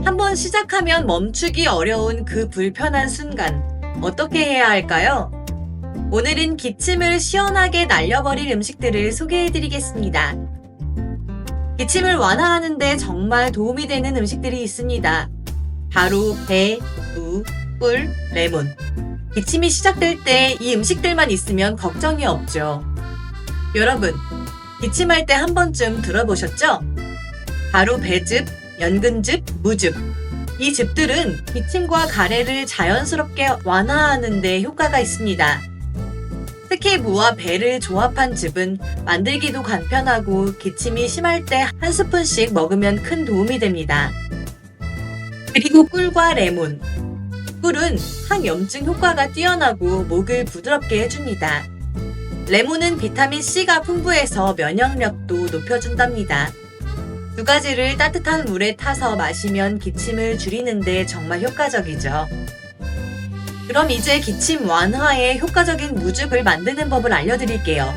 한번 시작하면 멈추기 어려운 그 불편한 순간, 어떻게 해야 할까요? 오늘은 기침을 시원하게 날려버릴 음식들을 소개해드리겠습니다. 기침을 완화하는데 정말 도움이 되는 음식들이 있습니다. 바로 배, 무, 꿀, 레몬. 기침이 시작될 때 이 음식들만 있으면 걱정이 없죠. 여러분, 기침할 때 한 번쯤 들어보셨죠? 바로 배즙, 연근즙, 무즙. 이 즙들은 기침과 가래를 자연스럽게 완화하는 데 효과가 있습니다. 특히 무와 배를 조합한 즙은 만들기도 간편하고 기침이 심할 때 한 스푼씩 먹으면 큰 도움이 됩니다. 그리고 꿀과 레몬. 꿀은 항염증 효과가 뛰어나고 목을 부드럽게 해줍니다. 레몬은 비타민C가 풍부해서 면역력도 높여준답니다. 두 가지를 따뜻한 물에 타서 마시면 기침을 줄이는데 정말 효과적이죠. 그럼 이제 기침 완화에 효과적인 무즙을 만드는 법을 알려드릴게요.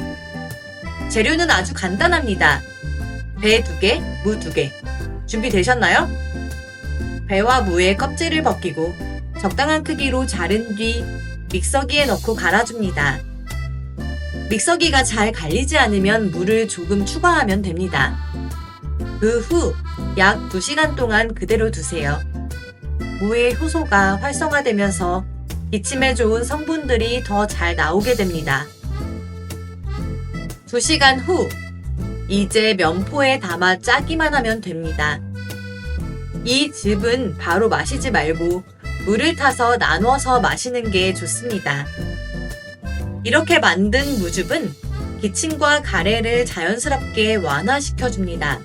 재료는 아주 간단합니다. 배 2개, 무 2개. 준비되셨나요? 배와 무의 껍질을 벗기고 적당한 크기로 자른 뒤 믹서기에 넣고 갈아줍니다. 믹서기가 잘 갈리지 않으면 물을 조금 추가하면 됩니다. 그 후 약 2시간 동안 그대로 두세요. 무의 효소가 활성화되면서 기침에 좋은 성분들이 더 잘 나오게 됩니다. 2시간 후, 이제 면포에 담아 짜기만 하면 됩니다. 이 즙은 바로 마시지 말고 물을 타서 나눠서 마시는 게 좋습니다. 이렇게 만든 무즙은 기침과 가래를 자연스럽게 완화시켜줍니다.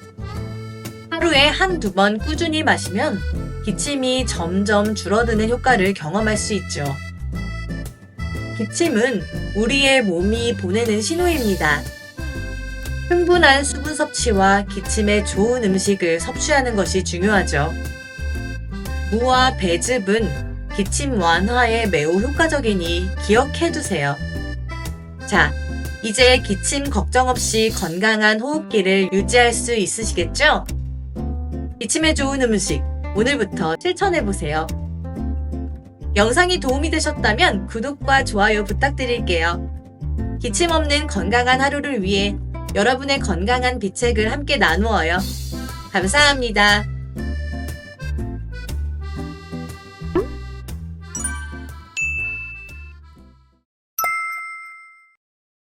하루에 1~2번 꾸준히 마시면 기침이 점점 줄어드는 효과를 경험할 수 있죠. 기침은 우리의 몸이 보내는 신호입니다. 충분한 수분 섭취와 기침에 좋은 음식을 섭취하는 것이 중요하죠. 무와 배즙은 기침 완화에 매우 효과적이니 기억해두세요. 자, 이제 기침 걱정 없이 건강한 호흡기를 유지할 수 있으시겠죠? 기침에 좋은 음식, 오늘부터 실천해보세요. 영상이 도움이 되셨다면 구독과 좋아요 부탁드릴게요. 기침 없는 건강한 하루를 위해 여러분의 건강한 비책을 함께 나누어요. 감사합니다.